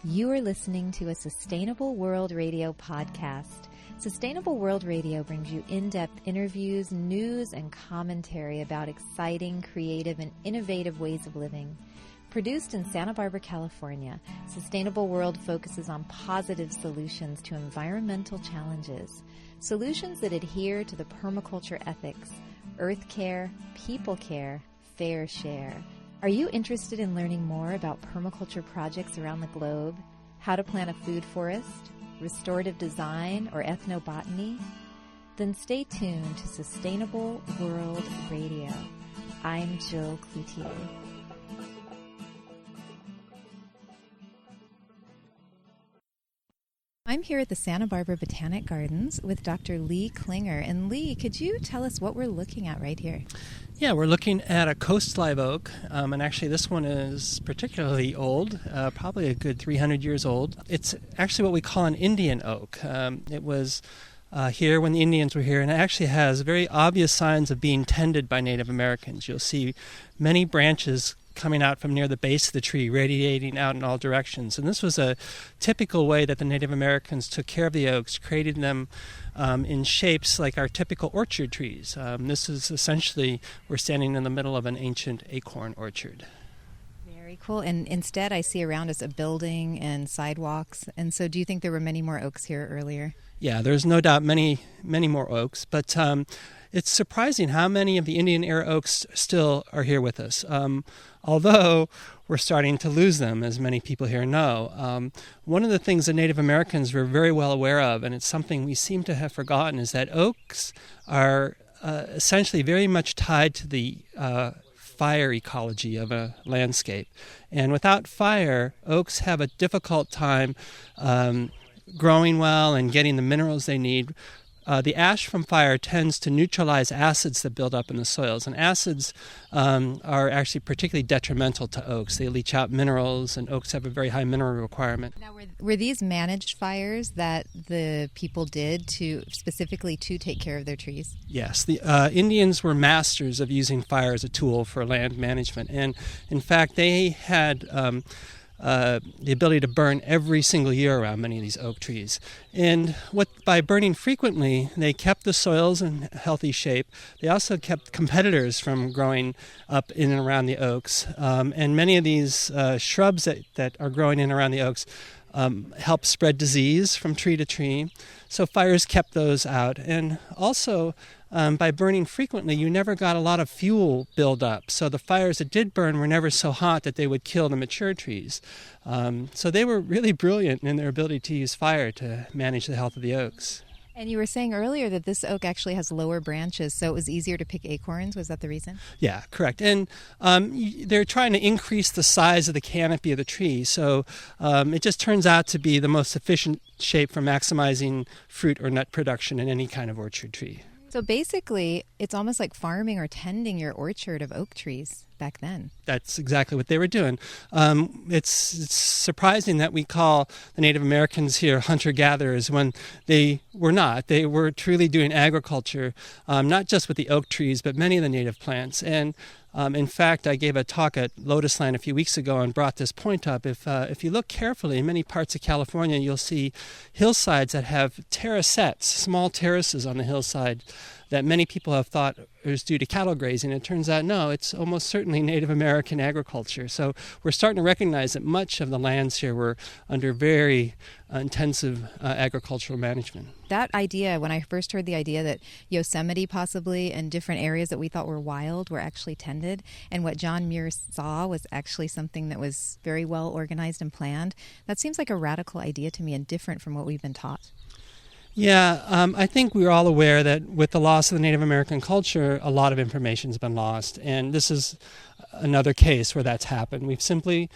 You are listening to a Sustainable World Radio podcast. Sustainable World Radio brings you in-depth interviews, news, and commentary about exciting, creative, and innovative ways of living. Produced in Santa Barbara, California, Sustainable World focuses on positive solutions to environmental challenges, solutions that adhere to the permaculture ethics, earth care, people care, fair share. Are you interested in learning more about permaculture projects around the globe, how to plant a food forest, restorative design, or ethnobotany? Then stay tuned to Sustainable World Radio. I'm Jill Cloutier. I'm here at the Santa Barbara Botanic Gardens with Dr. Lee Klinger. And Lee, could you tell us what we're looking at right here? Yeah, we're looking at a coast live oak, and actually this one is particularly old, probably a good 300 years old. It's actually what we call an Indian oak. It was here when the Indians were here, and it actually has very obvious signs of being tended by Native Americans. You'll see many branches coming out from near the base of the tree, radiating out in all directions. And this was a typical way that the Native Americans took care of the oaks, creating them in shapes like our typical orchard trees. This is essentially, we're standing in the middle of an ancient acorn orchard. Very cool. And instead I see around us a building and sidewalks. And so do you think there were many more oaks here earlier? Yeah, there's no doubt many more oaks, but it's surprising how many of the Indian-era oaks still are here with us, although we're starting to lose them, as many people here know. One of the things that Native Americans were very well aware of, and it's something we seem to have forgotten, is that oaks are essentially very much tied to the fire ecology of a landscape. And without fire, oaks have a difficult time growing well and getting the minerals they need. The ash from fire tends to neutralize acids that build up in the soils, and acids are actually particularly detrimental to oaks. They leach out minerals, and oaks have a very high mineral requirement. Now, were these managed fires that the people did specifically to take care of their trees? Yes, the Indians were masters of using fire as a tool for land management, and in fact they had the ability to burn every single year around many of these oak trees. And by burning frequently, they kept the soils in healthy shape. They also kept competitors from growing up in and around the oaks. And many of these shrubs that are growing in and around the oaks help spread disease from tree to tree. So fires kept those out. And also, by burning frequently, you never got a lot of fuel buildup. So the fires that did burn were never so hot that they would kill the mature trees. So they were really brilliant in their ability to use fire to manage the health of the oaks. And you were saying earlier that this oak actually has lower branches, so it was easier to pick acorns. Was that the reason? Yeah, correct. And they're trying to increase the size of the canopy of the tree. So it just turns out to be the most efficient shape for maximizing fruit or nut production in any kind of orchard tree. So basically, it's almost like farming or tending your orchard of oak trees back then. That's exactly what they were doing. It's surprising that we call the Native Americans here hunter-gatherers when they were not. They were truly doing agriculture, not just with the oak trees, but many of the native plants. And in fact, I gave a talk at Lotus Land a few weeks ago and brought this point up. If you look carefully, in many parts of California, you'll see hillsides that have terracettes, small terraces on the hillside that many people have thought is due to cattle grazing. It turns out, no, it's almost certainly Native American agriculture. So we're starting to recognize that much of the lands here were under very intensive agricultural management. That idea, when I first heard the idea that Yosemite possibly and different areas that we thought were wild were actually tended, and what John Muir saw was actually something that was very well organized and planned, that seems like a radical idea to me and different from what we've been taught. Yeah, I think we're all aware that with the loss of the Native American culture, a lot of information has been lost. And this is another case where that's happened. We've simply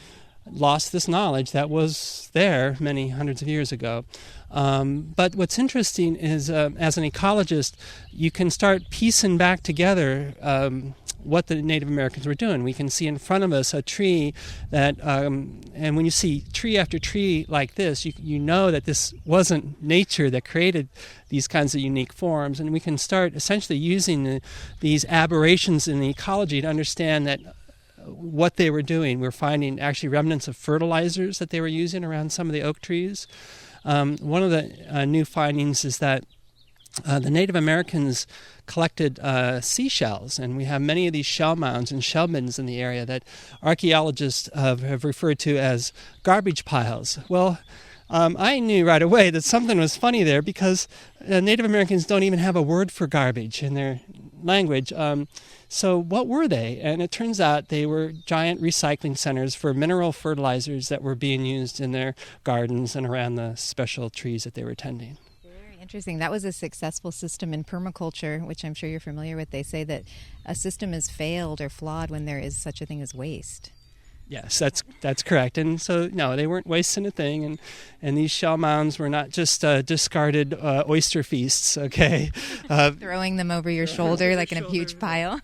lost this knowledge that was there many hundreds of years ago. But what's interesting is, as an ecologist, you can start piecing back together what the Native Americans were doing. We can see in front of us a tree that, and when you see tree after tree like this, you know that this wasn't nature that created these kinds of unique forms, and we can start essentially using these aberrations in the ecology to understand that what they were doing. We're finding actually remnants of fertilizers that they were using around some of the oak trees. One of the new findings is that the Native Americans collected seashells, and we have many of these shell mounds and shell bins in the area that archaeologists have referred to as garbage piles. Well, I knew right away that something was funny there because Native Americans don't even have a word for garbage in their language. So what were they? And it turns out they were giant recycling centers for mineral fertilizers that were being used in their gardens and around the special trees that they were tending. Interesting. That was a successful system in permaculture, which I'm sure you're familiar with. They say that a system is failed or flawed when there is such a thing as waste. Yes, that's correct. And so, no, they weren't wasting a thing. And these shell mounds were not just discarded oyster feasts, okay? Throwing them over your shoulder like in a huge pile.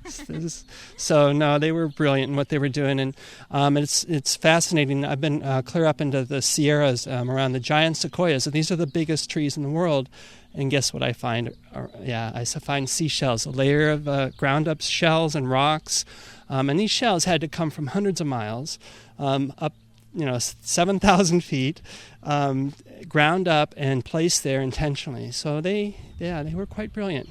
So, no, they were brilliant in what they were doing. And it's fascinating. I've been clear up into the Sierras around the giant sequoias. And these are the biggest trees in the world. And guess what I find? I find seashells, a layer of ground-up shells and rocks. And these shells had to come from hundreds of miles, up, 7,000 feet, ground up and placed there intentionally. So they were quite brilliant.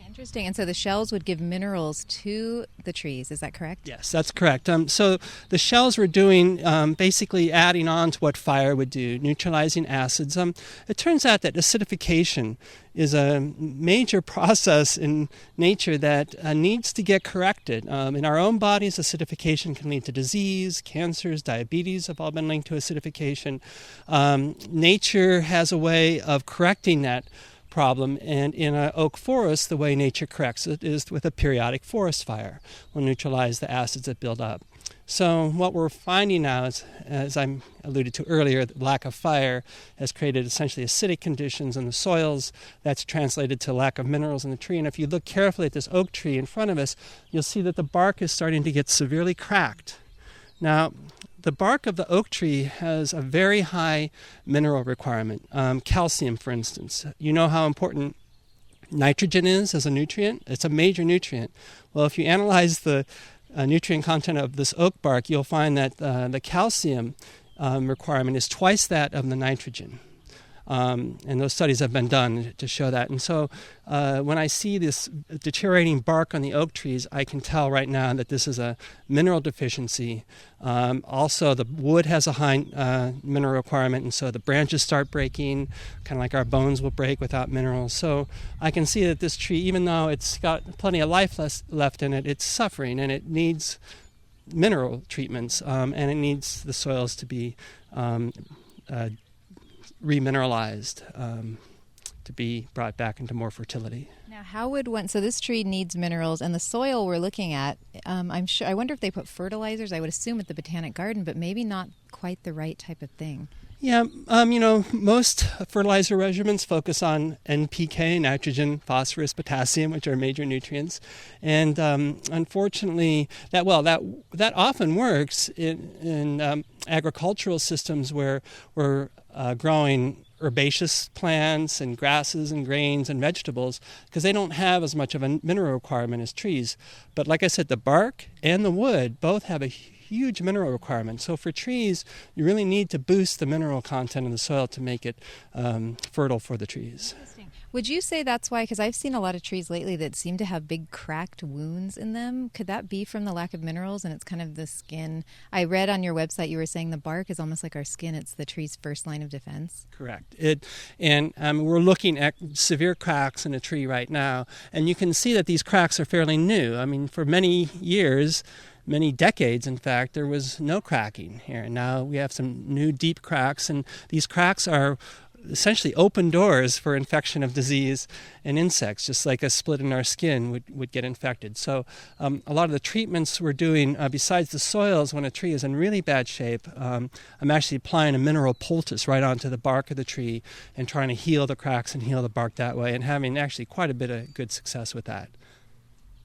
Interesting. And so the shells would give minerals to the trees. Is that correct? Yes, that's correct. So the shells were doing basically adding on to what fire would do, neutralizing acids. It turns out that acidification is a major process in nature that needs to get corrected. In our own bodies, acidification can lead to disease, cancers, diabetes have all been linked to acidification. Nature has a way of correcting that problem, and in an oak forest, the way nature corrects it is with a periodic forest fire. Will neutralize the acids that build up. So what we're finding now is, as I alluded to earlier, the lack of fire has created essentially acidic conditions in the soils. That's translated to lack of minerals in the tree. And if you look carefully at this oak tree in front of us, you'll see that the bark is starting to get severely cracked. Now, the bark of the oak tree has a very high mineral requirement, calcium, for instance. You know how important nitrogen is as a nutrient? It's a major nutrient. Well, if you analyze the nutrient content of this oak bark, you'll find that the calcium requirement is twice that of the nitrogen. And those studies have been done to show that. And so when I see this deteriorating bark on the oak trees, I can tell right now that this is a mineral deficiency. Also, the wood has a high mineral requirement, and so the branches start breaking, kind of like our bones will break without minerals. So I can see that this tree, even though it's got plenty of life left in it, it's suffering, and it needs mineral treatments, and it needs the soils to be remineralized to be brought back into more fertility. Now, how would one? So this tree needs minerals, and the soil we're looking at. I wonder if they put fertilizers. I would assume at the Botanic Garden, but maybe not quite the right type of thing. Yeah, most fertilizer regimens focus on NPK, nitrogen, phosphorus, potassium, which are major nutrients, and unfortunately, that often works in agricultural systems where we're growing herbaceous plants and grasses and grains and vegetables, because they don't have as much of a mineral requirement as trees. But like I said, the bark and the wood both have a huge mineral requirement. So for trees, you really need to boost the mineral content in the soil to make it fertile for the trees. Interesting. Would you say that's why, because I've seen a lot of trees lately that seem to have big cracked wounds in them. Could that be from the lack of minerals, and it's kind of the skin? I read on your website you were saying the bark is almost like our skin. It's the tree's first line of defense. Correct. We're looking at severe cracks in a tree right now, and you can see that these cracks are fairly new. I mean, for many years, many decades, in fact, there was no cracking here. And now we have some new deep cracks, and these cracks are essentially open doors for infection of disease and insects, just like a split in our skin would get infected. So a lot of the treatments we're doing, besides the soils, when a tree is in really bad shape, I'm actually applying a mineral poultice right onto the bark of the tree and trying to heal the cracks and heal the bark that way, and having actually quite a bit of good success with that.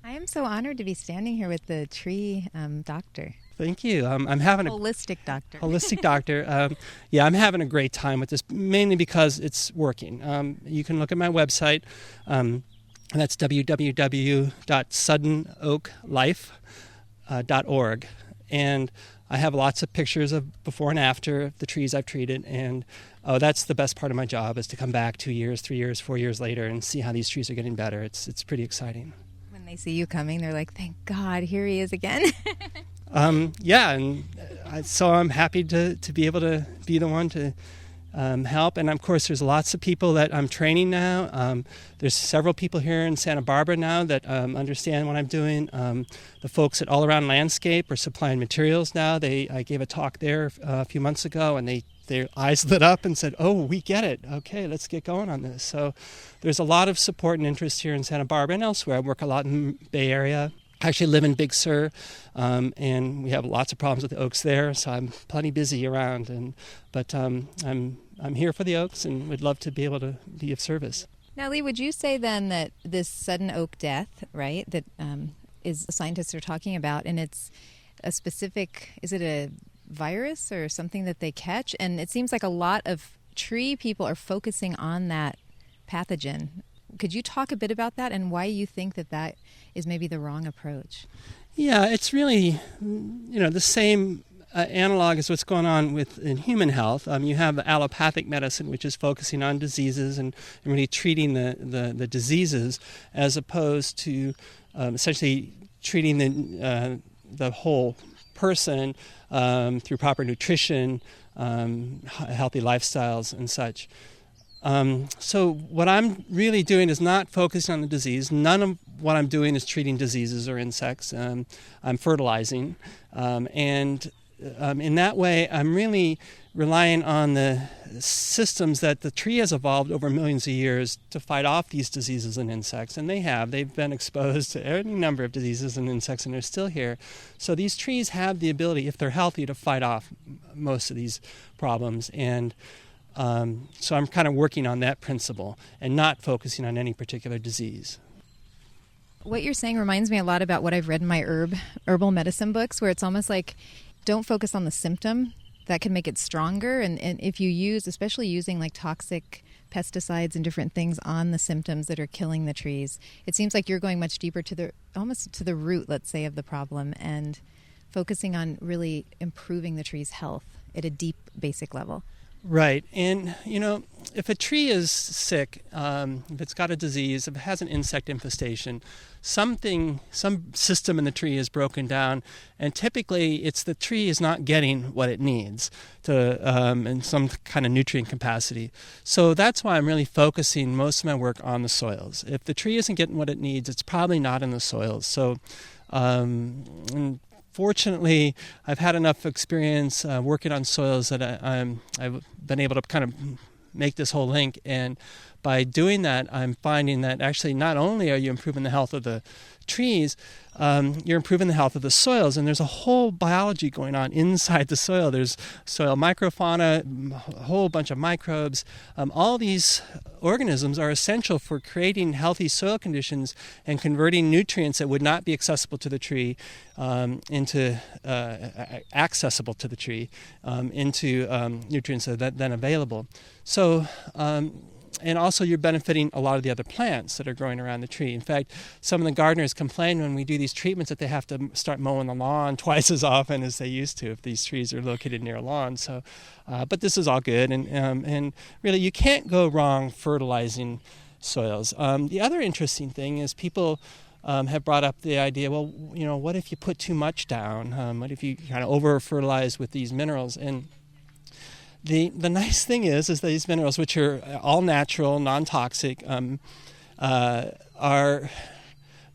I am so honored to be standing here with the tree doctor. Thank you. I'm having holistic doctor. Holistic doctor. I'm having a great time with this, mainly because it's working. You can look at my website. That's www.suddenoaklife.org. And I have lots of pictures of before and after of the trees I've treated, and that's the best part of my job, is to come back 2 years, 3 years, 4 years later and see how these trees are getting better. It's pretty exciting. When they see you coming, they're like, thank God, here he is again. So I'm happy to be able to be the one to help. And of course, there's lots of people that I'm training now. There's several people here in Santa Barbara now that understand what I'm doing. The folks at All Around Landscape are supplying materials now. I gave a talk there a few months ago, and their eyes lit up and said, "Oh, we get it. Okay, let's get going on this." So there's a lot of support and interest here in Santa Barbara and elsewhere. I work a lot in the Bay Area. I actually live in Big Sur, and we have lots of problems with the oaks there, so I'm plenty busy around. But I'm here for the oaks, and would love to be able to be of service. Now, Lee, would you say then that this sudden oak death, right, that is scientists are talking about, and it's a specific, is it a virus or something that they catch? And it seems like a lot of tree people are focusing on that pathogen. Could you talk a bit about that and why you think that is maybe the wrong approach? Yeah, it's really, the same analog as what's going on in human health. You have allopathic medicine, which is focusing on diseases and really treating the diseases, as opposed to essentially treating the whole person through proper nutrition, healthy lifestyles, and such. So what I'm really doing is not focusing on the disease. None of what I'm doing is treating diseases or insects. I'm fertilizing. And in that way, I'm really relying on the systems that the tree has evolved over millions of years to fight off these diseases and insects. And they have. They've been exposed to any number of diseases and insects, and they're still here. So these trees have the ability, if they're healthy, to fight off most of these problems. And so I'm kind of working on that principle and not focusing on any particular disease. What you're saying reminds me a lot about what I've read in my herbal medicine books, where it's almost like don't focus on the symptom. That can make it stronger. And if you use, especially using like toxic pesticides and different things on the symptoms that are killing the trees, it seems like you're going much deeper almost to the root, let's say, of the problem, and focusing on really improving the tree's health at a deep, basic level. Right. And, if a tree is sick, if it's got a disease, if it has an insect infestation, some system in the tree is broken down, and typically it's the tree is not getting what it needs in some kind of nutrient capacity. So that's why I'm really focusing most of my work on the soils. If the tree isn't getting what it needs, it's probably not in the soils. So fortunately, I've had enough experience working on soils that I've been able to kind of make this whole link. And by doing that, I'm finding that actually not only are you improving the health of the trees, you're improving the health of the soils. And there's a whole biology going on inside the soil. There's soil microfauna, a whole bunch of microbes. All these organisms are essential for creating healthy soil conditions and converting nutrients that would not be accessible to the tree into accessible to the tree into nutrients that are then available. So, and also you're benefiting a lot of the other plants that are growing around the tree. In fact, some of the gardeners complain when we do these treatments that they have to start mowing the lawn twice as often as they used to if these trees are located near a lawn. So, but this is all good, and really you can't go wrong fertilizing soils. The other interesting thing is people have brought up the idea, well, what if you put too much down? What if you kind of over-fertilize with these minerals? And the nice thing is these minerals, which are all natural, non-toxic, are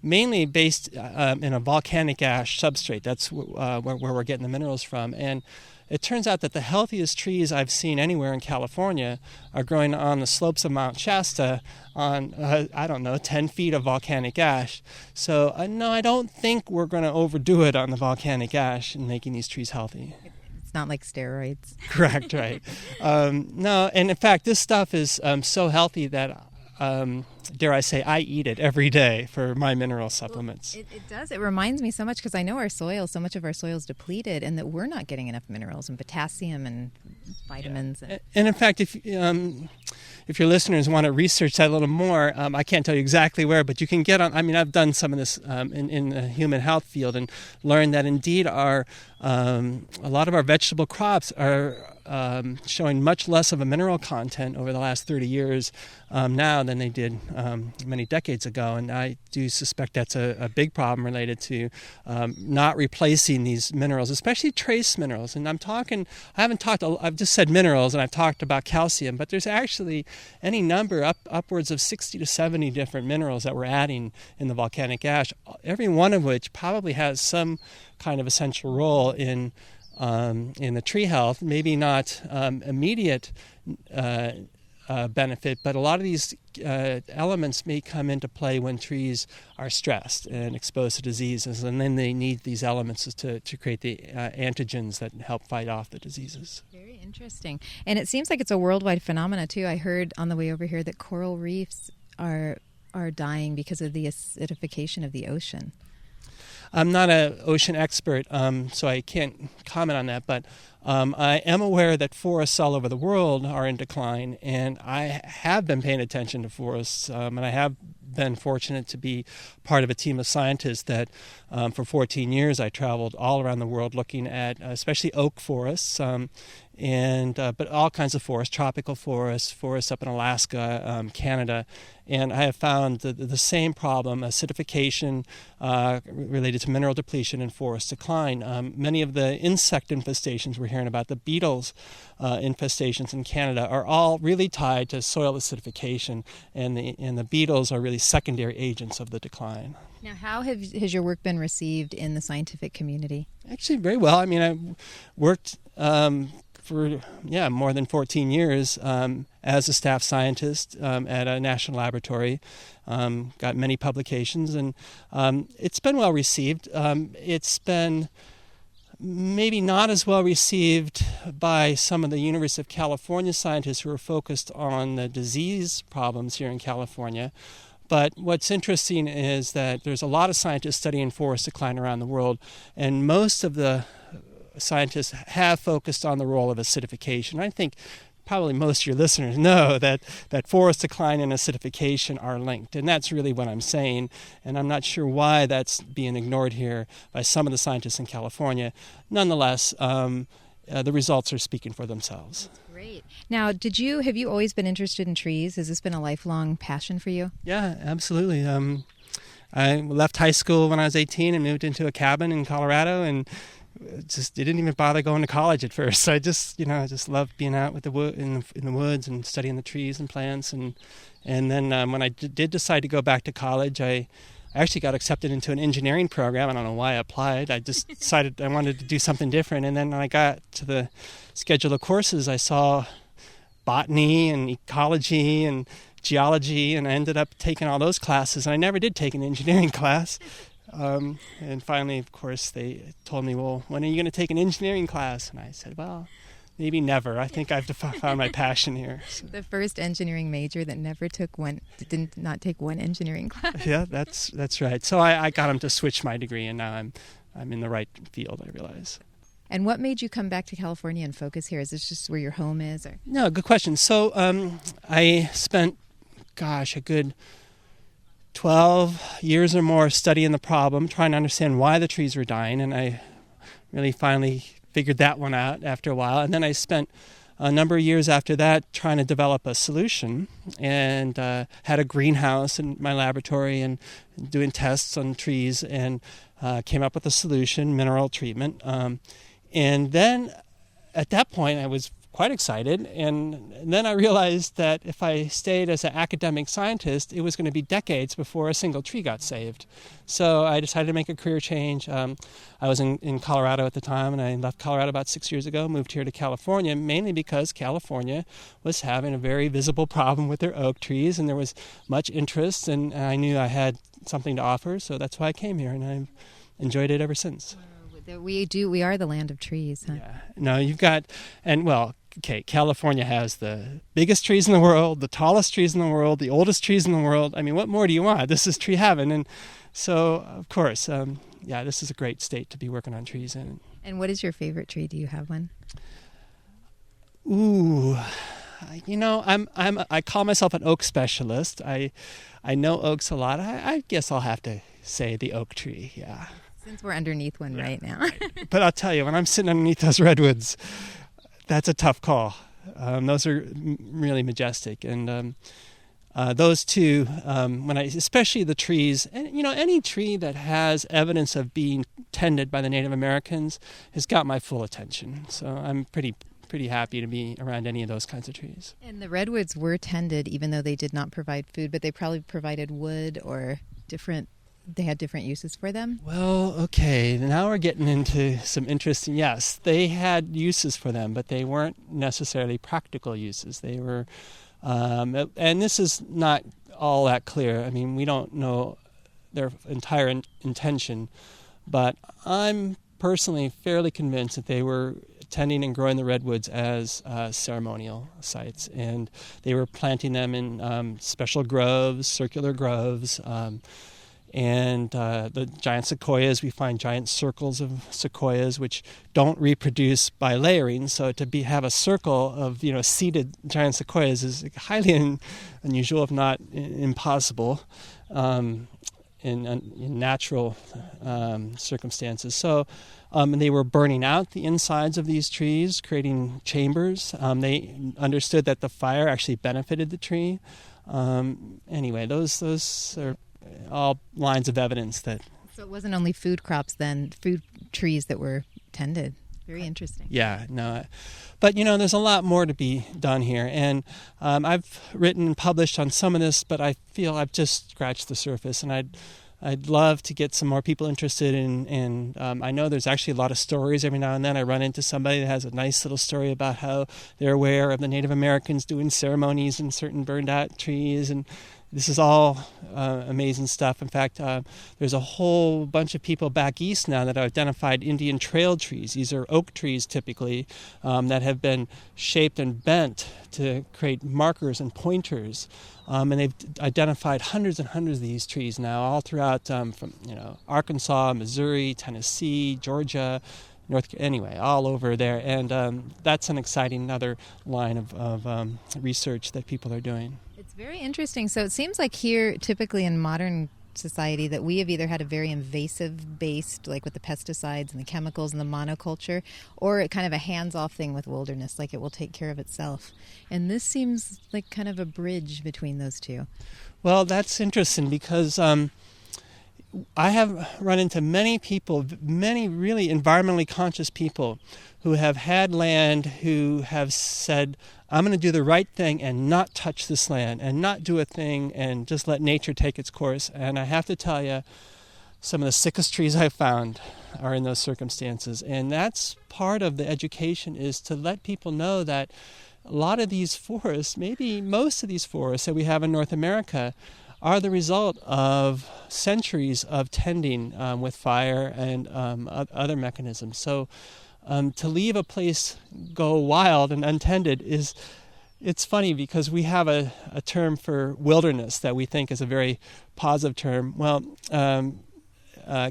mainly based in a volcanic ash substrate. That's where we're getting the minerals from. And it turns out that the healthiest trees I've seen anywhere in California are growing on the slopes of Mount Shasta on, 10 feet of volcanic ash. So, no, I don't think we're going to overdo it on the volcanic ash in making these trees healthy. Not like steroids. Correct, right. No, and in fact, this stuff is so healthy that dare I say, I eat it every day for my mineral supplements. Well, it does. It reminds me so much because I know our soil, so much of our soil is depleted, and that we're not getting enough minerals and potassium and vitamins. Yeah. And in fact, if your listeners want to research that a little more, I can't tell you exactly where, but you can get on. I mean, I've done some of this in the human health field and learned that indeed a lot of our vegetable crops are showing much less of a mineral content over the last 30 years now than they did many decades ago. And I do suspect that's a big problem related to not replacing these minerals, especially trace minerals. And I've just said minerals and I've talked about calcium, but there's actually any number upwards of 60 to 70 different minerals that we're adding in the volcanic ash, every one of which probably has some kind of essential role in the tree health, maybe not immediate benefit, but a lot of these elements may come into play when trees are stressed and exposed to diseases, and then they need these elements to create the antigens that help fight off the diseases. Very interesting. And it seems like it's a worldwide phenomena, too. I heard on the way over here that coral reefs are dying because of the acidification of the ocean. I'm not an ocean expert, so I can't comment on that, but I am aware that forests all over the world are in decline, and I have been paying attention to forests, and I have been fortunate to be part of a team of scientists that for 14 years I traveled all around the world looking at especially oak forests, but all kinds of forests, tropical forests up in Alaska, Canada, and I have found the same problem, acidification related to mineral depletion and forest decline. Many of the insect infestations we're hearing about, the beetles infestations in Canada, are all really tied to soil acidification, and the beetles are really secondary agents of the decline. Now, how has your work been received in the scientific community? Actually, very well. I mean, I worked for more than 14 years as a staff scientist at a national laboratory. Got many publications, and it's been well received. It's been maybe not as well received by some of the University of California scientists who are focused on the disease problems here in California. But what's interesting is that there's a lot of scientists studying forest decline around the world, and most of the scientists have focused on the role of acidification. I think probably most of your listeners know that forest decline and acidification are linked, and that's really what I'm saying, and I'm not sure why that's being ignored here by some of the scientists in California. Nonetheless, the results are speaking for themselves. Great. Now, have you always been interested in trees? Has this been a lifelong passion for you? Yeah, absolutely. I left high school when I was 18 and moved into a cabin in Colorado, and didn't even bother going to college at first. So I just loved being out with in the woods and studying the trees and plants. And then when I did decide to go back to college, I actually got accepted into an engineering program. I don't know why I applied. I just decided I wanted to do something different. And then when I got to the schedule of courses, I saw botany and ecology and geology, and I ended up taking all those classes. And I never did take an engineering class. And finally, of course, they told me, well, when are you going to take an engineering class? And I said, well, maybe never. I think I've found my passion here. So. The first engineering major that did not take one engineering class. Yeah, that's right. So I got him to switch my degree, and now I'm in the right field, I realize. And what made you come back to California and focus here? Is this just where your home is? Or? No, good question. So I spent, a good 12 years or more studying the problem, trying to understand why the trees were dying, and I really finally figured that one out after a while. And then I spent a number of years after that trying to develop a solution, and had a greenhouse in my laboratory and doing tests on trees, and came up with a solution, mineral treatment. And then at that point I was quite excited, and then I realized that if I stayed as an academic scientist, it was going to be decades before a single tree got saved. So I decided to make a career change. I was in Colorado at the time, and I left Colorado about 6 years ago, moved here to California, mainly because California was having a very visible problem with their oak trees, and there was much interest, and I knew I had something to offer, so that's why I came here, and I've enjoyed it ever since. We are the land of trees, huh? Yeah. No, you've got, okay, California has the biggest trees in the world, the tallest trees in the world, the oldest trees in the world. I mean, what more do you want? This is tree heaven. And so, of course, this is a great state to be working on trees in. And what is your favorite tree? Do you have one? Ooh, I call myself an oak specialist. I know oaks a lot. I guess I'll have to say the oak tree, yeah. Since we're underneath one right now. Right. But I'll tell you, when I'm sitting underneath those redwoods, that's a tough call. Those are really majestic. And those two, especially the trees, and any tree that has evidence of being tended by the Native Americans has got my full attention. So I'm pretty happy to be around any of those kinds of trees. And the redwoods were tended even though they did not provide food, but they probably provided wood or they had different uses for them? Well, okay, now we're getting into some interesting, yes, they had uses for them, but they weren't necessarily practical uses. They were, and this is not all that clear. I mean, we don't know their entire intention, but I'm personally fairly convinced that they were tending and growing the redwoods as ceremonial sites, and they were planting them in special groves, circular groves, and the giant sequoias, we find giant circles of sequoias which don't reproduce by layering. So to have a circle of seeded giant sequoias is highly unusual, if not impossible, in natural circumstances. So and they were burning out the insides of these trees, creating chambers. They understood that the fire actually benefited the tree. Anyway, those are all lines of evidence that. So it wasn't only food crops then, food trees that were tended. Very interesting. Yeah, no. But, there's a lot more to be done here. And I've written and published on some of this, but I feel I've just scratched the surface. And I'd love to get some more people interested in, I know there's actually a lot of stories. Every now and then I run into somebody that has a nice little story about how they're aware of the Native Americans doing ceremonies in certain burned out trees, and this is all amazing stuff. In fact, there's a whole bunch of people back east now that have identified Indian trail trees. These are oak trees typically that have been shaped and bent to create markers and pointers. And they've identified hundreds and hundreds of these trees now all throughout from Arkansas, Missouri, Tennessee, Georgia, anyway, all over there. And that's an exciting another line of research that people are doing. It's very interesting. So it seems like here, typically in modern society, that we have either had a very invasive based, like with the pesticides and the chemicals and the monoculture, or kind of a hands-off thing with wilderness, like it will take care of itself. And this seems like kind of a bridge between those two. Well, that's interesting because I have run into many people, many really environmentally conscious people who have had land who have said, I'm going to do the right thing and not touch this land and not do a thing and just let nature take its course. And I have to tell you, some of the sickest trees I've found are in those circumstances. And that's part of the education, is to let people know that a lot of these forests, maybe most of these forests that we have in North America, are the result of centuries of tending with fire and other mechanisms. So to leave a place go wild and untended it's funny because we have a term for wilderness that we think is a very positive term. Well,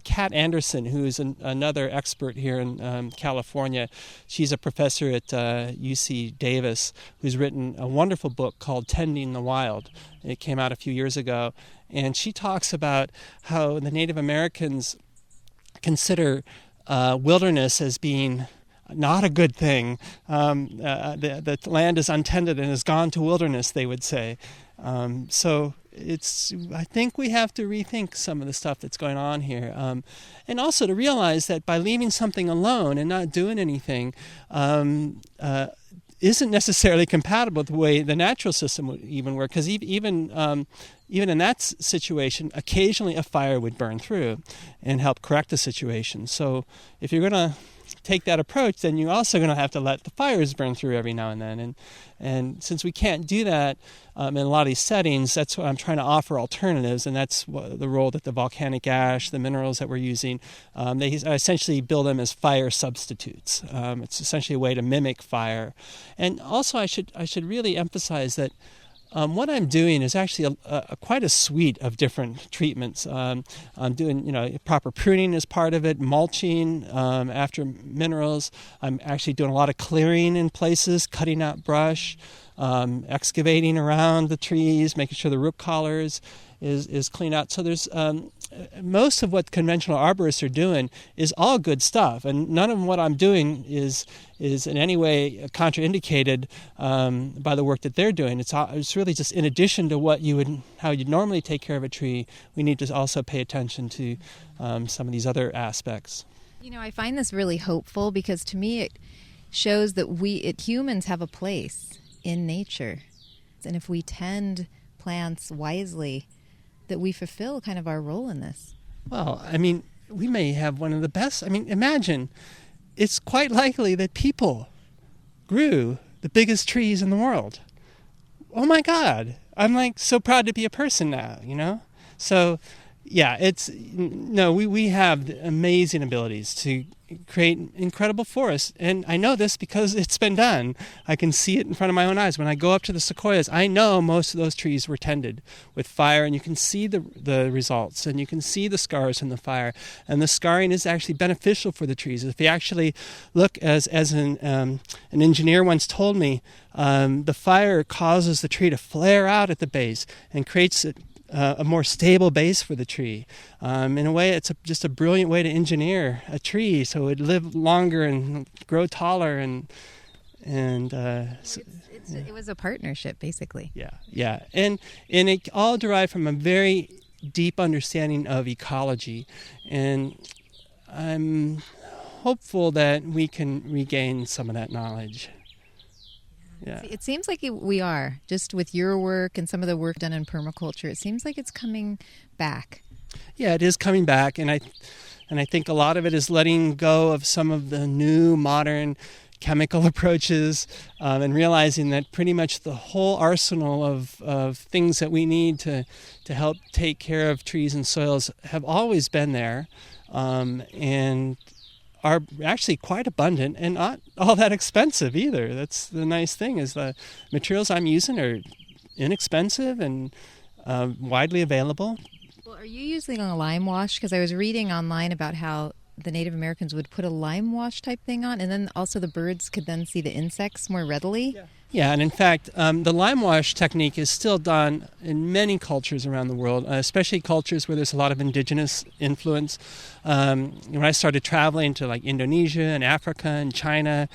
Kat Anderson, who is another expert here in California, she's a professor at UC Davis, who's written a wonderful book called Tending the Wild. It came out a few years ago, and she talks about how the Native Americans consider wilderness as being not a good thing. The land is untended and has gone to wilderness, they would say. So I think we have to rethink some of the stuff that's going on here. And also to realize that by leaving something alone and not doing anything isn't necessarily compatible with the way the natural system would even work. Because even in that situation, occasionally a fire would burn through and help correct the situation. So if you're going to take that approach, then you're also going to have to let the fires burn through every now and then. And since we can't do that in a lot of these settings, that's what I'm trying to offer alternatives, and that's the role that the volcanic ash, the minerals that we're using, they essentially build them as fire substitutes. It's essentially a way to mimic fire. And also I should really emphasize that what I'm doing is actually quite a suite of different treatments. I'm doing, proper pruning as part of it, mulching after minerals. I'm actually doing a lot of clearing in places, cutting out brush, excavating around the trees, making sure the root collars is cleaned out. So there's most of what conventional arborists are doing is all good stuff, and none of what I'm doing is in any way contraindicated by the work that they're doing. It's really just in addition to how you'd normally take care of a tree. We need to also pay attention to some of these other aspects. I find this really hopeful because to me it shows that humans have a place in nature, and if we tend plants wisely, that we fulfill kind of our role in this. Well, we may have one of the best. Imagine, it's quite likely that people grew the biggest trees in the world. Oh my God, I'm so proud to be a person now, So, yeah, we have amazing abilities to create incredible forests, and I know this because it's been done. I can see it in front of my own eyes. When I go up to the sequoias, I know most of those trees were tended with fire, and you can see the results, and you can see the scars from the fire, and the scarring is actually beneficial for the trees. If you actually look, as an engineer once told me, the fire causes the tree to flare out at the base and creates a more stable base for the tree. In a way, it's just a brilliant way to engineer a tree so it would live longer and grow taller. It was a partnership, basically. Yeah. And it all derived from a very deep understanding of ecology. And I'm hopeful that we can regain some of that knowledge. Yeah. It seems like we are, just with your work and some of the work done in permaculture. It seems like it's coming back. Yeah, it is coming back, and I think a lot of it is letting go of some of the new modern chemical approaches and realizing that pretty much the whole arsenal of things that we need to help take care of trees and soils have always been there, and are actually quite abundant and not all that expensive either. That's the nice thing, is the materials I'm using are inexpensive and widely available. Well, are you using a lime wash? Because I was reading online about how the Native Americans would put a lime wash type thing on, and then also the birds could then see the insects more readily. Yeah, and in fact, the lime wash technique is still done in many cultures around the world, especially cultures where there's a lot of indigenous influence. When I started traveling to Indonesia and Africa and China,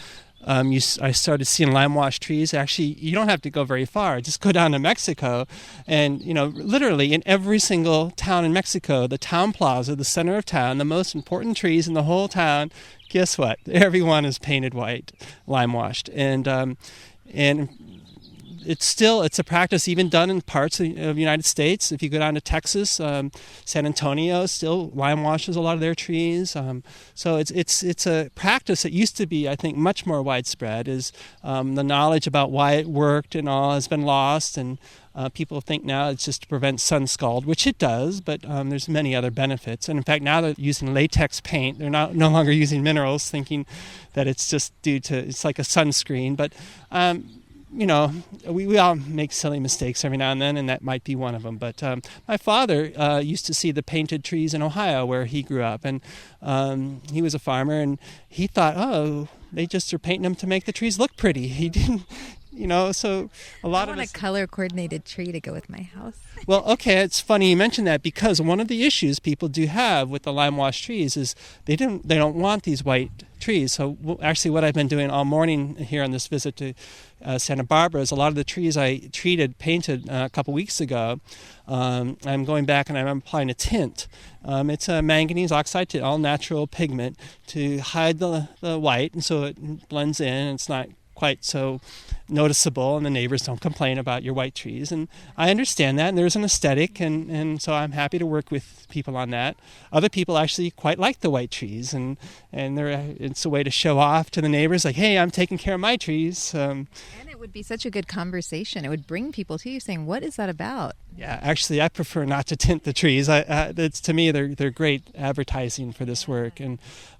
I started seeing lime wash trees. Actually, you don't have to go very far. Just go down to Mexico, and literally in every single town in Mexico, the town plaza, the center of town, the most important trees in the whole town, guess what? Everyone is painted white, lime washed, and it's a practice even done in parts of the United States. If you go down to Texas, San Antonio still lime washes a lot of their trees. So it's a practice that used to be, I think, much more widespread. Is the knowledge about why it worked and all has been lost, and people think now it's just to prevent sun scald, which it does, but there's many other benefits. And in fact, now they're using latex paint. They're no longer using minerals, thinking that it's just it's like a sunscreen. But we all make silly mistakes every now and then, and that might be one of them. But my father used to see the painted trees in Ohio where he grew up, and he was a farmer, and he thought, they just are painting them to make the trees look pretty. He didn't, so a lot of us... I want a color-coordinated tree to go with my house. Well, okay, it's funny you mention that, because one of the issues people do have with the lime wash trees is they don't want these white trees. So actually what I've been doing all morning here on this visit to Santa Barbara is a lot of the trees I painted a couple weeks ago, I'm going back and I'm applying a tint. It's a manganese oxide tint, all natural pigment, to hide the white, and so it blends in. It's not quite so noticeable, and the neighbors don't complain about your white trees. And I understand that, and there's an aesthetic, and so I'm happy to work with people on that. Other people actually quite like the white trees, and it's a way to show off to the neighbors, like, hey, I'm taking care of my trees. And it would be such a good conversation. It would bring people to you saying, what is that about? Yeah, actually, I prefer not to tint the trees. To me, they're great advertising for this work,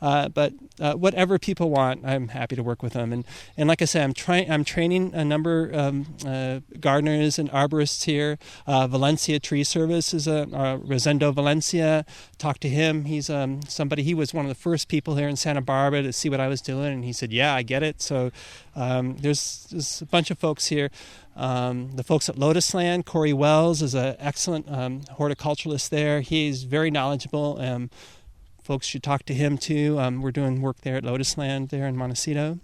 but whatever people want, I'm happy to work with them. And like I said, I'm training a number of gardeners and arborists here. Valencia Tree Service is Rosendo Valencia. Talked to him. He's he was one of the first people here in Santa Barbara to see what I was doing, and he said, "Yeah, I get it." So there's a bunch of folks here. The folks at Lotus Land, Corey Wells is an excellent horticulturalist there. He's very knowledgeable. Folks should talk to him too. We're doing work there at Lotus Land there in Montecito.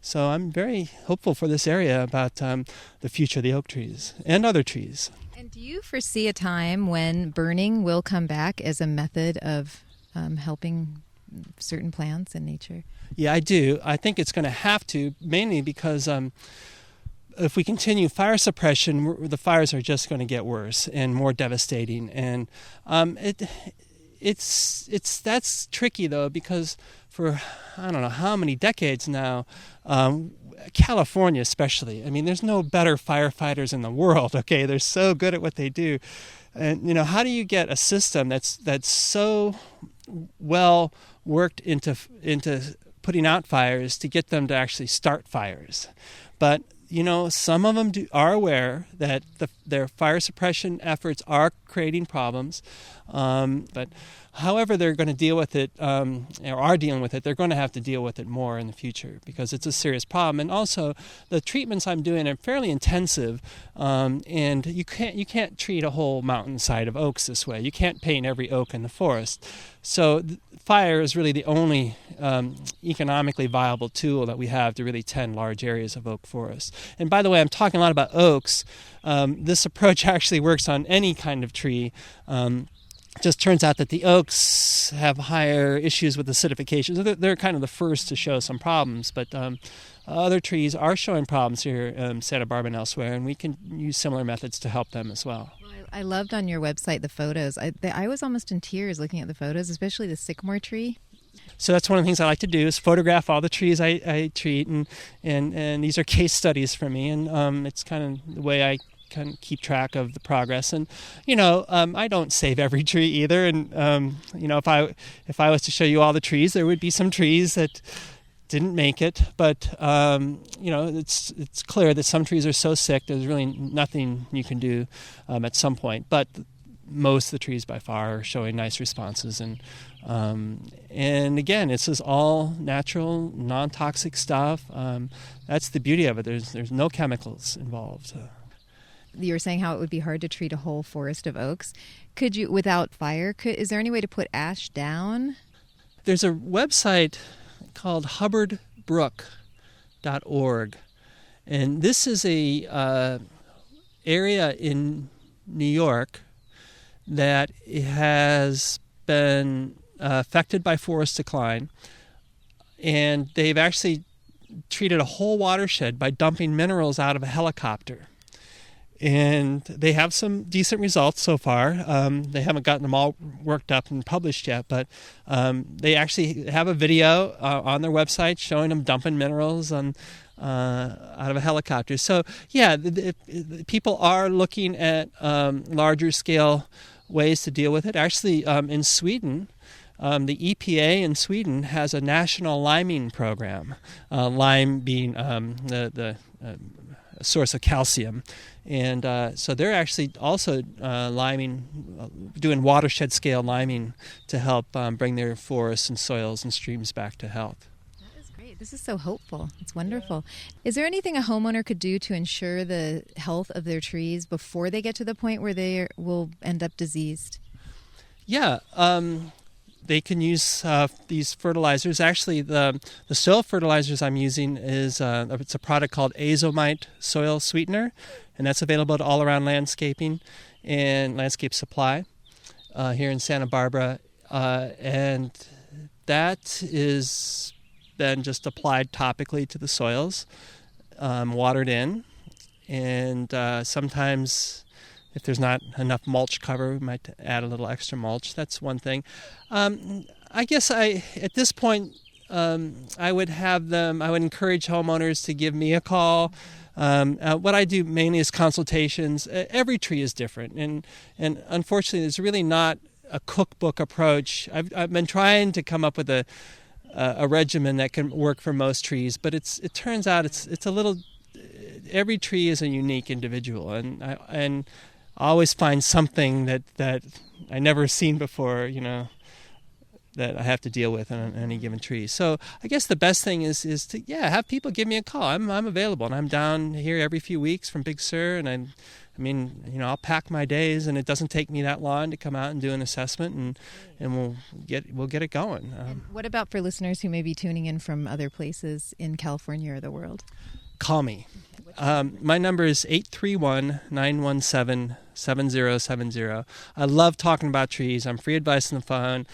So I'm very hopeful for this area about the future of the oak trees and other trees. And do you foresee a time when burning will come back as a method of helping certain plants in nature? Yeah, I do. I think it's going to have to, mainly because if we continue fire suppression, the fires are just going to get worse and more devastating. And that's tricky, though, because for I don't know how many decades now, California especially, I mean, there's no better firefighters in the world, okay? They're so good at what they do. And, how do you get a system that's so well worked into putting out fires to get them to actually start fires? But some of them are aware that their fire suppression efforts are creating problems, but however they're going to deal with it, or are dealing with it, they're going to have to deal with it more in the future because it's a serious problem. And also, the treatments I'm doing are fairly intensive, and you can't treat a whole mountainside of oaks this way. You can't paint every oak in the forest. So fire is really the only economically viable tool that we have to really tend large areas of oak forests. And by the way, I'm talking a lot about oaks. This approach actually works on any kind of tree. Just turns out that the oaks have higher issues with acidification. So they're kind of the first to show some problems, but other trees are showing problems here in Santa Barbara and elsewhere, and we can use similar methods to help them as well. I loved on your website the photos. I was almost in tears looking at the photos, especially the sycamore tree. So that's one of the things I like to do is photograph all the trees I treat, and these are case studies for me, and it's kind of the way I kind of keep track of the progress. And I don't save every tree either, and if I was to show you all the trees, there would be some trees that didn't make it, but it's clear that some trees are so sick there's really nothing you can do at some point. But most of the trees by far are showing nice responses, and again, this is all natural, non-toxic stuff. That's the beauty of it. There's no chemicals involved. You were saying how it would be hard to treat a whole forest of oaks. Could you, without fire, is there any way to put ash down? There's a website called hubbardbrook.org, and this is a area in New York that has been affected by forest decline, and they've actually treated a whole watershed by dumping minerals out of a helicopter. And they have some decent results so far. They haven't gotten them all worked up and published yet, but they actually have a video on their website showing them dumping minerals out of a helicopter. So, yeah, people are looking at larger scale ways to deal with it. Actually, in Sweden, the EPA in Sweden has a national liming program, lime being the source of calcium. And so they're actually also doing watershed scale liming to help bring their forests and soils and streams back to health. That is great. This is so hopeful. It's wonderful. Is there anything a homeowner could do to ensure the health of their trees before they get to the point where they will end up diseased? Yeah. They can use these fertilizers. Actually, the soil fertilizers I'm using it's a product called Azomite Soil Sweetener, and that's available to all around landscaping and landscape supply here in Santa Barbara. And that is then just applied topically to the soils. watered in, and sometimes if there's not enough mulch cover, we might add a little extra mulch. That's one thing. I guess at this point, I would encourage homeowners to give me a call. What I do mainly is consultations. Every tree is different, and unfortunately, there's really not a cookbook approach. I've been trying to come up with a regimen that can work for most trees, but it turns out it's a little. Every tree is a unique individual, and I always find something that I never seen before, that I have to deal with on any given tree. So I guess the best thing is to have people give me a call. I'm available, and I'm down here every few weeks from Big Sur, and I'll pack my days, and it doesn't take me that long to come out and do an assessment, and we'll get it going. And what about for listeners who may be tuning in from other places in California or the world? Call me. My number is 831-917-7070. I love talking about trees. I'm free advice on the phone.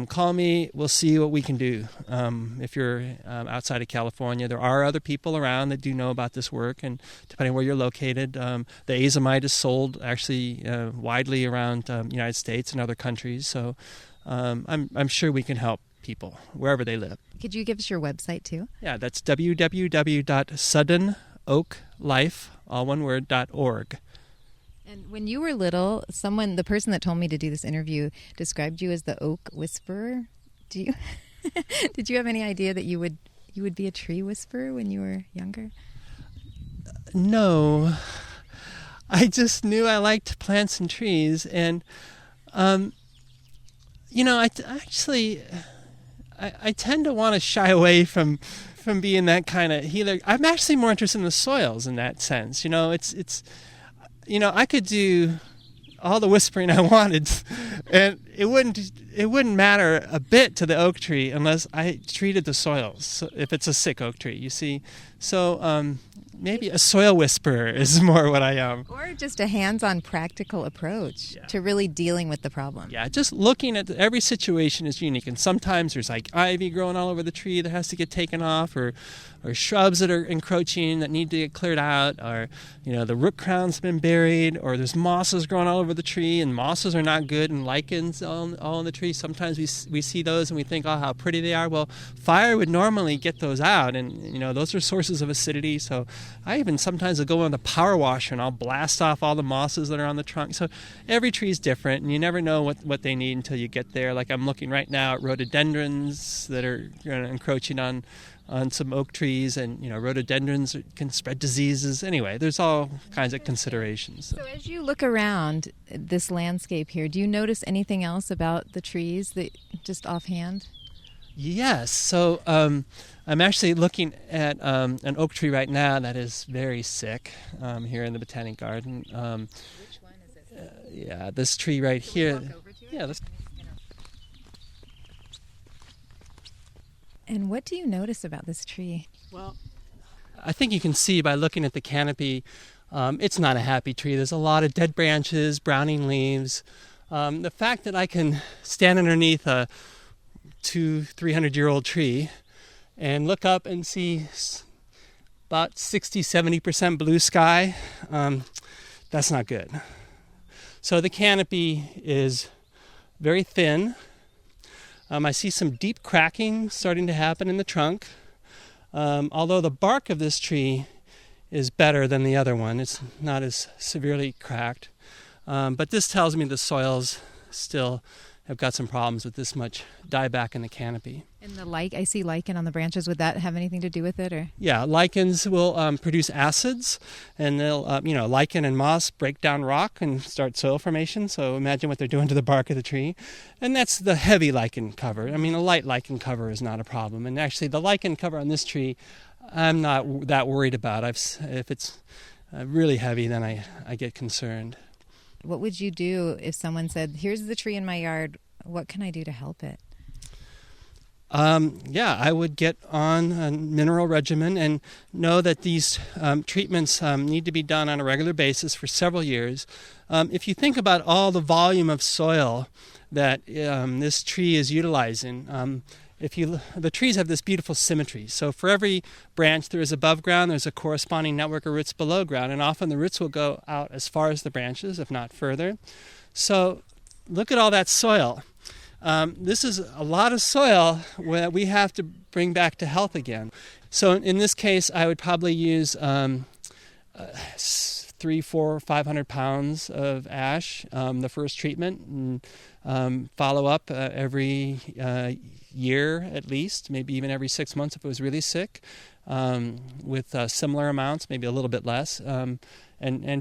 Call me. We'll see what we can do. If you're outside of California, there are other people around that do know about this work, and depending on where you're located, the azomite is sold actually widely around the United States and other countries. So I'm sure we can help people wherever they live. Could you give us your website too? Yeah, that's www.suddenoaklife.org. And when you were little, the person that told me to do this interview described you as the oak whisperer. Did you have any idea that you would be a tree whisperer when you were younger? No. I just knew I liked plants and trees, and I tend to want to shy away from being that kind of healer. I'm actually more interested in the soils in that sense. I could do all the whispering I wanted, and it wouldn't matter a bit to the oak tree unless I treated the soils. So if it's a sick oak tree, you see. So maybe a soil whisperer is more what I am. Or just a hands-on practical approach to really dealing with the problem. Yeah, just looking at every situation is unique. And sometimes there's like ivy growing all over the tree that has to get taken off, or shrubs that are encroaching that need to get cleared out, or the root crown's been buried, or there's mosses growing all over the tree, and mosses are not good, and lichens all in the tree. Sometimes we see those and we think, oh, how pretty they are. Well, fire would normally get those out, and those are sources of acidity. So I even sometimes will go on the power washer and I'll blast off all the mosses that are on the trunk. So every tree is different, and you never know what they need until you get there. Like I'm looking right now at rhododendrons that are encroaching on some oak trees, and rhododendrons can spread diseases. Anyway, there's all kinds of considerations. So as you look around this landscape here, do you notice anything else about the trees that just offhand? Yes. So I'm actually looking at an oak tree right now that is very sick here in the Botanic Garden. Which one is it? This tree right here. Walk over to it? Yeah. And what do you notice about this tree? Well, I think you can see by looking at the canopy, it's not a happy tree. There's a lot of dead branches, browning leaves. The fact that I can stand underneath a 200-300-year-old tree and look up and see about 60-70% blue sky, that's not good. So the canopy is very thin. I see some deep cracking starting to happen in the trunk. Although the bark of this tree is better than the other one. It's not as severely cracked. But this tells me the soils still have got some problems with this much dieback in the canopy. And I see lichen on the branches. Would that have anything to do with it, or? Yeah, lichens will produce acids, and they'll, lichen and moss break down rock and start soil formation. So imagine what they're doing to the bark of the tree, and that's the heavy lichen cover. I mean, a light lichen cover is not a problem, and actually, the lichen cover on this tree, I'm not that worried about. If it's really heavy, then I get concerned. What would you do if someone said, "Here's the tree in my yard. What can I do to help it?" I would get on a mineral regimen and know that these treatments need to be done on a regular basis for several years. If you think about all the volume of soil that this tree is utilizing, the trees have this beautiful symmetry. So for every branch there is above ground, there's a corresponding network of roots below ground, and often the roots will go out as far as the branches, if not further. So look at all that soil. This is a lot of soil that we have to bring back to health again. So in this case, I would probably use 300, 400, 500 pounds of ash, the first treatment, and follow up every year at least, maybe even every 6 months if it was really sick, with similar amounts, maybe a little bit less. And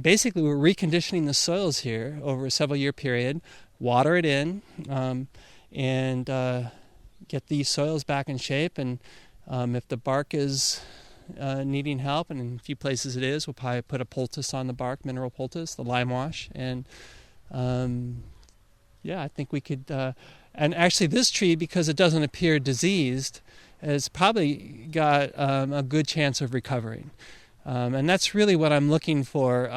basically we're reconditioning the soils here over a several year period, water it in, and get these soils back in shape. And if the bark is needing help, and in a few places it is, we'll probably put a poultice on the bark, mineral poultice, the lime wash, and I think we could. And actually, this tree, because it doesn't appear diseased, has probably got a good chance of recovering, and that's really what I'm looking for.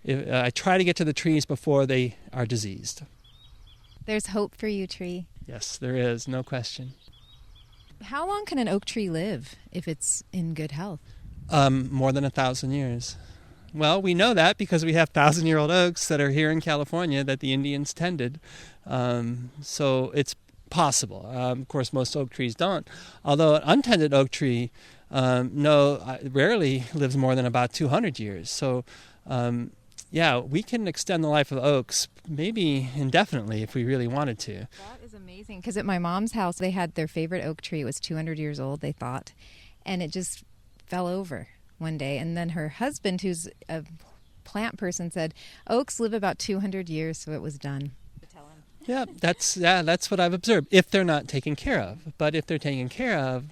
I try to get to the trees before they are diseased. There's hope for you, tree. Yes, there is, no question. How long can an oak tree live if it's in good health? More than 1,000 years. Well, we know that because we have 1,000-year-old oaks that are here in California that the Indians tended. So it's possible. Of course, most oak trees don't. Although an untended oak tree, rarely lives more than about 200 years. So, we can extend the life of oaks maybe indefinitely if we really wanted to. That is amazing, because at my mom's house, they had their favorite oak tree. It was 200 years old, they thought, and it just fell over one day. And then her husband, who's a plant person, said, oaks live about 200 years, so it was done. Yeah, that's what I've observed, if they're not taken care of. But if they're taken care of,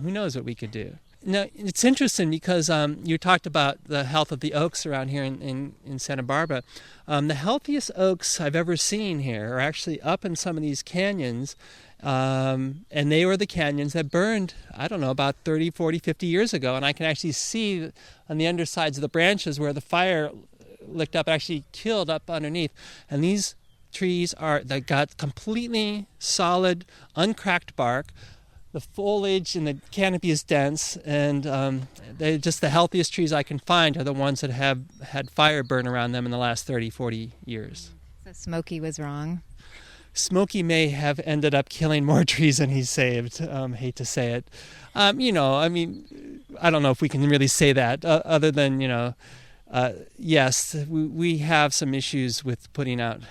who knows what we could do. Now, it's interesting because you talked about the health of the oaks around here in Santa Barbara. The healthiest oaks I've ever seen here are actually up in some of these canyons, and they were the canyons that burned, about 30, 40, 50 years ago. And I can actually see on the undersides of the branches where the fire licked up, actually killed up underneath. And these trees that got completely solid, uncracked bark. The foliage and the canopy is dense, and they're just the healthiest trees I can find are the ones that have had fire burn around them in the last 30, 40 years. So Smokey was wrong? Smokey may have ended up killing more trees than he saved. Hate to say it. I don't know if we can really say that, other than, yes, we have some issues with putting out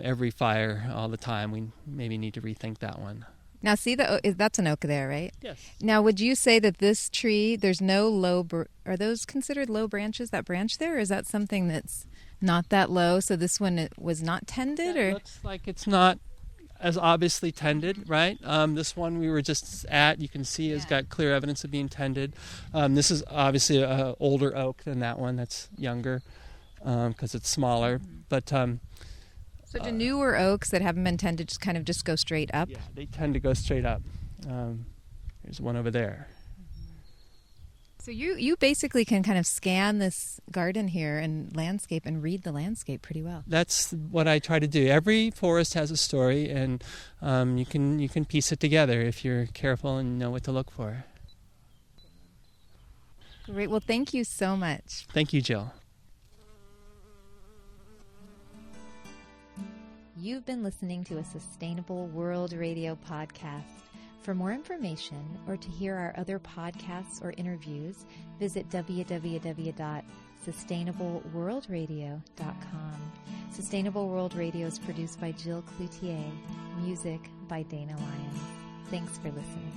every fire all the time. We maybe need to rethink that one. Now, see, that's an oak there, right? Yes. Now, would you say that this tree, there's no are those considered low branches, that branch there, or is that something that's not that low? So this one was not tended? It looks like it's not as obviously tended, right? This one we were just at, you can see, has got clear evidence of being tended. This is obviously an older oak than that one that's younger because it's smaller. Mm-hmm. But so do newer oaks that haven't been tended just go straight up? Yeah, they tend to go straight up. There's one over there. So you basically can kind of scan this garden here and landscape and read the landscape pretty well. That's what I try to do. Every forest has a story, and you can piece it together if you're careful and know what to look for. Great. Well, thank you so much. Thank you, Jill. You've been listening to a Sustainable World Radio podcast. For more information or to hear our other podcasts or interviews, visit www.sustainableworldradio.com. Sustainable World Radio is produced by Jill Cloutier. Music by Dana Lyons. Thanks for listening.